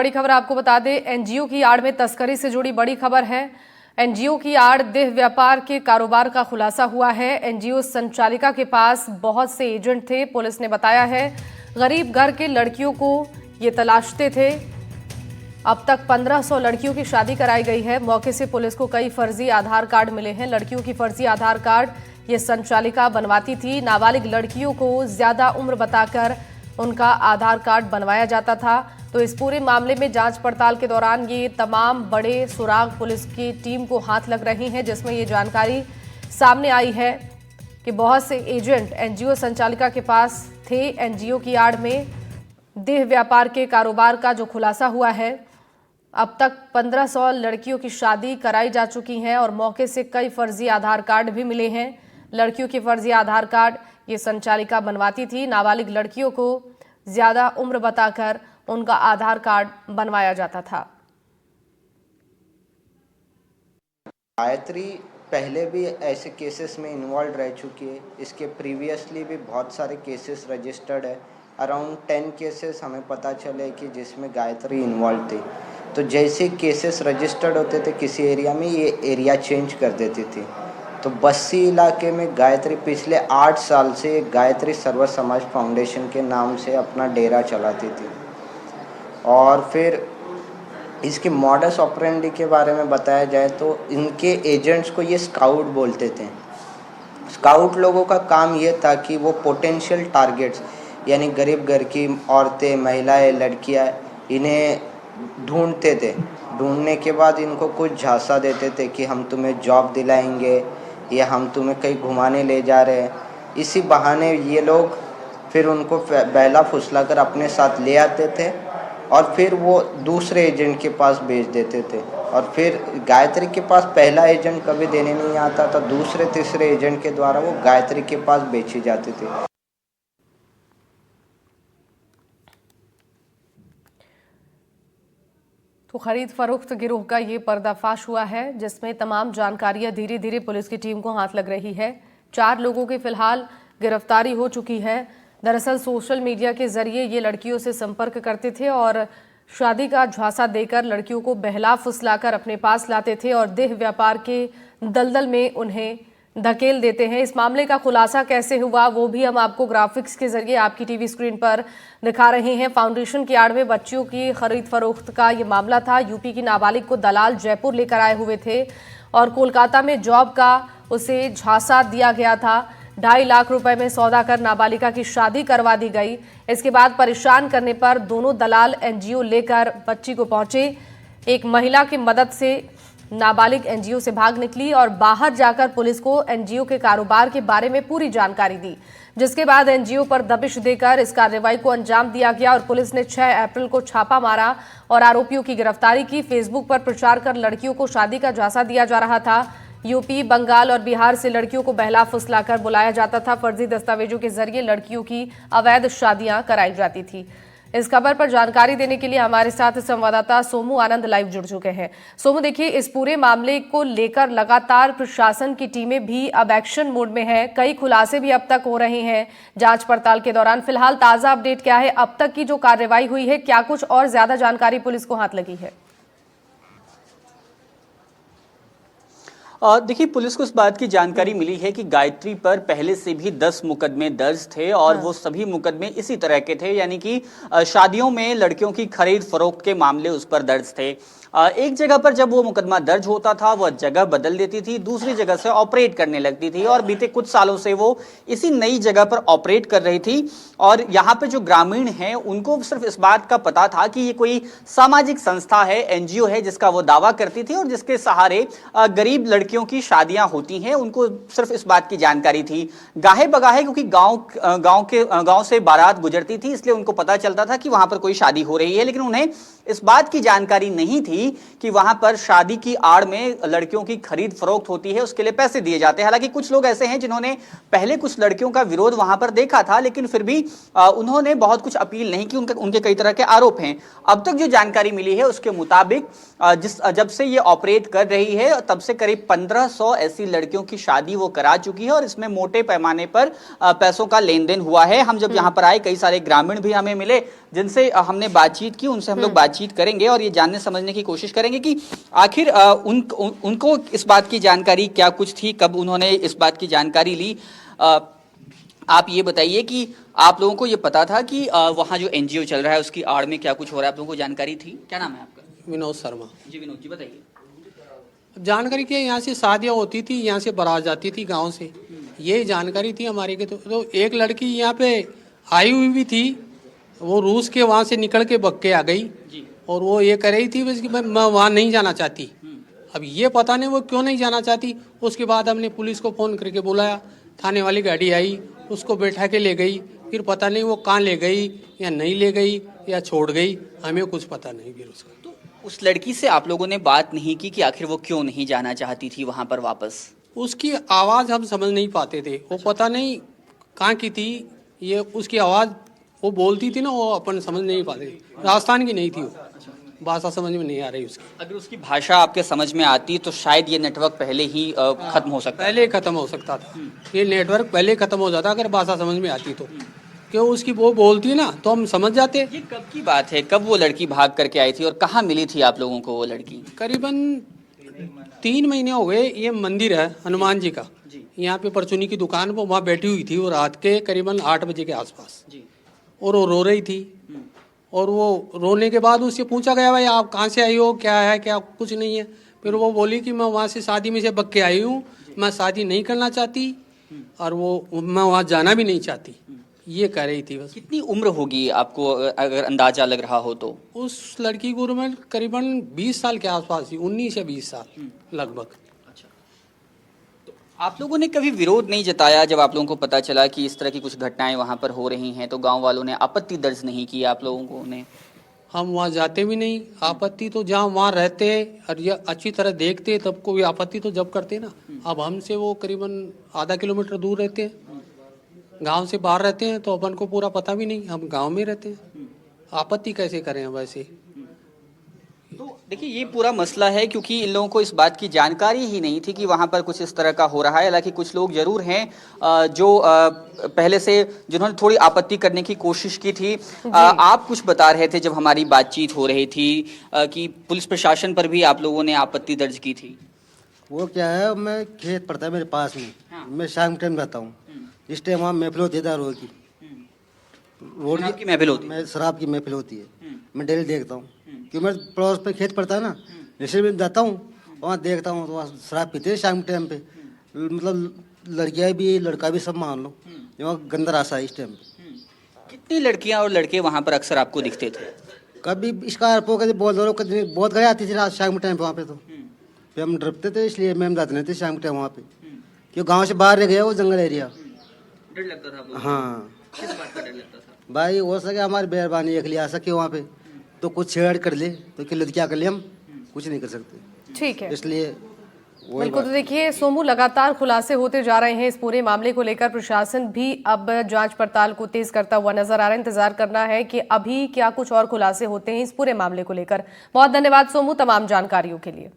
बड़ी खबर आपको बता दें, एनजीओ की आड़ में तस्करी से जुड़ी बड़ी खबर है। एनजीओ की आड़ देह व्यापार के कारोबार का खुलासा हुआ है। एनजीओ संचालिका के पास बहुत से एजेंट थे। पुलिस ने बताया है गरीब घर के लड़कियों को ये तलाशते थे। अब तक 1500 लड़कियों की शादी कराई गई है। मौके से पुलिस को कई फर्जी आधार कार्ड मिले हैं। लड़कियों की फर्जी आधार कार्ड ये संचालिका बनवाती थी। नाबालिग लड़कियों को ज्यादा उम्र बताकर उनका आधार कार्ड बनवाया जाता था। तो इस पूरे मामले में जांच पड़ताल के दौरान ये तमाम बड़े सुराग पुलिस की टीम को हाथ लग रही हैं, जिसमें ये जानकारी सामने आई है कि बहुत से एजेंट एनजीओ संचालिका के पास थे। एनजीओ की आड़ में देह व्यापार के कारोबार का जो खुलासा हुआ है, अब तक 1500 लड़कियों की शादी कराई जा चुकी हैं और मौके से कई फर्जी आधार कार्ड भी मिले हैं। लड़कियों के फर्जी आधार कार्ड ये संचालिका बनवाती थी। नाबालिग लड़कियों को ज्यादा उम्र बताकर उनका आधार कार्ड बनवाया जाता था। गायत्री पहले भी ऐसे केसेस में इन्वॉल्व रह चुकी है। इसके प्रीवियसली भी बहुत सारे केसेस रजिस्टर्ड है। अराउंड 10 केसेस हमें पता चले कि जिसमें गायत्री इन्वॉल्व थी। तो जैसे केसेस रजिस्टर्ड होते थे किसी एरिया में, ये एरिया चेंज कर देती थी। तो बस्सी इलाके में गायत्री पिछले 8 साल से गायत्री सर्व समाज फाउंडेशन के नाम से अपना डेरा चलाती थी। और फिर इसके मॉडस ऑपरेंडी के बारे में बताया जाए तो इनके एजेंट्स को ये स्काउट बोलते थे। स्काउट लोगों का काम ये था कि वो पोटेंशियल टारगेट्स यानी गरीब घर की औरतें, महिलाएं, लड़कियां, इन्हें ढूंढते थे। ढूंढने के बाद इनको कुछ झांसा देते थे कि हम तुम्हें जॉब दिलाएंगे या हम तुम्हें कहीं घुमाने ले जा रहे हैं। इसी बहाने ये लोग फिर उनको बहला फुसला कर अपने साथ ले आते थे और फिर वो दूसरे एजेंट के पास भेज देते थे। और फिर गायत्री के पास पहला एजेंट कभी देने नहीं आता था, दूसरे तीसरे एजेंट के द्वारा वो गायत्री के पास बेची जाती थी। तो खरीद फरोख्त गिरोह का ये पर्दाफाश हुआ है, जिसमें तमाम जानकारियां धीरे धीरे पुलिस की टीम को हाथ लग रही है। 4 लोगों की फिलहाल गिरफ्तारी हो चुकी है। दरअसल सोशल मीडिया के जरिए ये लड़कियों से संपर्क करते थे और शादी का झांसा देकर लड़कियों को बहला फुसलाकर अपने पास लाते थे और देह व्यापार के दलदल में उन्हें धकेल देते हैं। इस मामले का खुलासा कैसे हुआ वो भी हम आपको ग्राफिक्स के जरिए आपकी टीवी स्क्रीन पर दिखा रहे हैं। फाउंडेशन की आड़ में बच्चियों की खरीद फरोख्त का ये मामला था। यूपी की नाबालिग को दलाल जयपुर लेकर आए हुए थे और कोलकाता में जॉब का उसे झांसा दिया गया था। 2.5 लाख रुपए में सौदा कर नाबालिगा की शादी करवा दी गई। इसके बाद परेशान करने पर दोनों दलाल एनजीओ लेकर बच्ची को पहुंचे। एक महिला की मदद से नाबालिग एनजीओ से भाग निकली और बाहर जाकर पुलिस को एनजीओ के कारोबार के बारे में पूरी जानकारी दी, जिसके बाद एनजीओ पर दबिश देकर इस कार्रवाई को अंजाम दिया गया और पुलिस ने 6 अप्रैल को छापा मारा और आरोपियों की गिरफ्तारी की। फेसबुक पर प्रचार कर लड़कियों को शादी का झांसा दिया जा रहा था। यूपी, बंगाल और बिहार से लड़कियों को बहला फुसलाकर बुलाया जाता था। फर्जी दस्तावेजों के जरिए लड़कियों की अवैध शादियां कराई जाती थी। इस खबर पर जानकारी देने के लिए हमारे साथ संवाददाता सोमू आनंद लाइव जुड़ चुके हैं। सोमू, देखिए, इस पूरे मामले को लेकर लगातार प्रशासन की टीमें भी अब एक्शन मोड में है। कई खुलासे भी अब तक हो रहे हैं जांच पड़ताल के दौरान। फिलहाल ताजा अपडेट क्या है? अब तक की जो कार्रवाई हुई है, क्या कुछ और ज्यादा जानकारी पुलिस को हाथ लगी है? देखिए, पुलिस को इस बात की जानकारी मिली है कि गायत्री पर पहले से भी 10 मुकदमे दर्ज थे और वो सभी मुकदमे इसी तरह के थे, यानी कि शादियों में लड़कियों की खरीद फरोख्त के मामले उस पर दर्ज थे। एक जगह पर जब वो मुकदमा दर्ज होता था वह जगह बदल देती थी, दूसरी जगह से ऑपरेट करने लगती थी और बीते कुछ सालों से वो इसी नई जगह पर ऑपरेट कर रही थी। और यहाँ पे जो ग्रामीण हैं उनको सिर्फ इस बात का पता था कि ये कोई सामाजिक संस्था है, एनजीओ है, जिसका वो दावा करती थी और जिसके सहारे गरीब लड़कियों की शादियां होती हैं। उनको सिर्फ इस बात की जानकारी थी। गाहे बगाहे क्योंकि गांव से बारात गुजरती थी, इसलिए उनको पता चलता था कि वहां पर कोई शादी हो रही है, लेकिन उन्हें इस बात की जानकारी नहीं थी कि वहां पर शादी की आड़ में लड़कियों की खरीद फरोख्त होती है, उसके लिए पैसे दिए जाते हैं। हालांकि कुछ लोग ऐसे हैं जिन्होंने पहले कुछ लड़कियों का विरोध वहां पर देखा था, लेकिन फिर भी उन्होंने बहुत कुछ अपील नहीं की। उनके कई तरह के आरोप हैं। अब तक जो जानकारी मिली है उसके मुताबिक जब से ये ऑपरेट कर रही है तब से करीब 1500 ऐसी लड़कियों की शादी वो करा चुकी है और इसमें मोटे पैमाने पर पैसों का लेन देन हुआ है। हम जब यहाँ पर आए कई सारे ग्रामीण भी हमें मिले जिनसे हमने बातचीत की, उनसे हम लोग बातचीत बातचीत करेंगे और ये जानने समझने की कोशिश करेंगे कि आखिर उनको इस बात की जानकारी क्या कुछ थी, कब उन्होंने इस बात की जानकारी ली। आप ये बताइए कि आप लोगों को ये पता था कि वहाँ जो एनजीओ चल रहा है उसकी आड़ में क्या कुछ हो रहा है, आप लोगों को जानकारी थी? क्या नाम है आपका? विनोद शर्मा। जी विनोद जी बताइए। जानकारी क्या, यहाँ से शादियाँ होती थी, यहाँ से बारात जाती थी गांव से, ये जानकारी थी हमारे के। तो एक लड़की यहाँ पे आई हुई भी थी, वो रूस के वहाँ से निकल के बग के आ गई जी। और वो ये कह रही थी बस कि मैं वहाँ नहीं जाना चाहती। अब ये पता नहीं वो क्यों नहीं जाना चाहती। उसके बाद हमने पुलिस को फ़ोन करके बुलाया, थाने वाली गाड़ी आई, उसको बैठा के ले गई। फिर पता नहीं वो कहाँ ले गई या नहीं ले गई या छोड़ गई, हमें कुछ पता नहीं फिर उसका। तो उस लड़की से आप लोगों ने बात नहीं की कि आखिर वो क्यों नहीं जाना चाहती थी वहां पर वापस? उसकी आवाज़ हम समझ नहीं पाते थे, वो पता नहीं कहाँ की थी। ये उसकी आवाज़ वो बोलती थी ना, वो अपन समझ नहीं पाते। राजस्थान की नहीं थी वो, भाषा समझ में नहीं आ रही उसकी। अगर उसकी भाषा आपके समझ में आती तो शायद ये नेटवर्क पहले ही खत्म हो सकता। पहले खत्म हो सकता था, ये नेटवर्क पहले खत्म हो जाता अगर भाषा समझ में आती तो। क्यों उसकी वो बोलती ना तो हम समझ जाते। ये कब की बात है, कब वो लड़की भाग करके आई थी और कहाँ मिली थी आप लोगों को वो लड़की? करीबन 3 महीने हो गए। ये मंदिर है हनुमान जी का, जी। यहाँ पे परचूनी की दुकान पर वहाँ बैठी हुई थी वो रात के करीबन 8 बजे के आसपास, जी। और वो रो रही थी। और वो रोने के बाद उससे पूछा गया, भाई आप कहाँ से आई हो, क्या है, क्या कुछ नहीं है। फिर वो बोली कि मैं वहाँ से शादी में से बग के आई हूँ, मैं शादी नहीं करना चाहती और वो मैं वहाँ जाना भी नहीं चाहती, ये कह रही थी बस। कितनी उम्र होगी आपको अगर अंदाजा लग रहा हो तो? उस लड़की की उम्र करीबन 20 साल के आसपास थी, 19 या 20 साल लगभग। अच्छा, तो आप लोगों ने कभी विरोध नहीं जताया जब आप लोगों को पता चला कि इस तरह की कुछ घटनाएं वहां पर हो रही हैं? तो गांव वालों ने आपत्ति दर्ज नहीं की आप लोगों को ने? हम वहाँ जाते भी नहीं। आपत्ति तो जहाँ वहाँ रहते और ये अच्छी तरह देखते तब कोई आपत्ति तो जब करते ना। अब हमसे वो करीबन आधा किलोमीटर दूर रहते हैं, गांव से बाहर रहते हैं, तो अपन को पूरा पता भी नहीं, हम गांव में रहते हैं, आपत्ति कैसे करें वैसे। तो देखिए ये पूरा मसला है क्योंकि इन लोगों को इस बात की जानकारी ही नहीं थी कि वहाँ पर कुछ इस तरह का हो रहा है। हालांकि कुछ लोग जरूर हैं जो पहले से जिन्होंने थोड़ी आपत्ति करने की कोशिश की थी। आप कुछ बता रहे थे जब हमारी बातचीत हो रही थी कि पुलिस प्रशासन पर भी आप लोगों ने आपत्ति दर्ज की थी। वो क्या है, मैं खेत पड़ता है मेरे पास में। हाँ। मैं शाम के टाइम जाता हूँ, इस टाइम वहाँ महफिल होती है दारू की, रोड शराब की महफिल होती है। मैं शराब की महफिल होती है, मैं डेली देखता हूँ। क्योंकि मेरे पड़ोस पे खेत पड़ता है ना, जैसे मैं जाता हूँ वहाँ देखता हूँ तो वहाँ शराब पीते हैं शाम के टाइम पे। मतलब लड़कियाँ भी लड़का भी सब मान लो, वहाँ गंदा रास्ता है इस टाइम पे। कितनी लड़कियां और लड़के वहाँ पर अक्सर आपको दिखते थे? कभी स्कॉर्पियो कभी बोलेरो कभी बहुत गाड़ी आती थी रात शाम के टाइम पे वहाँ पे। तो फिर हम डरते थे, इसलिए मैम जाते नहीं थे शाम के टाइम वहाँ पे, क्योंकि गाँव से बाहर रह गया वो जंगल एरिया। डर लगता था? हाँ किस बात का डर लगता था? भाई हो सके हमारी मेहरबानी एक लिए आ सके वहाँ पे तो कुछ छेड़ कर ले तो किल्लत क्या कर ले, हम कुछ नहीं कर सकते, ठीक है, इसलिए वही बिल्कुल। बात। तो देखिए सोमू, लगातार खुलासे होते जा रहे हैं इस पूरे मामले को लेकर। प्रशासन भी अब जांच पड़ताल को तेज करता हुआ नजर आ रहा है। इंतजार करना है कि अभी क्या कुछ और खुलासे होते हैं इस पूरे मामले को लेकर। बहुत धन्यवाद सोमू तमाम जानकारियों के लिए।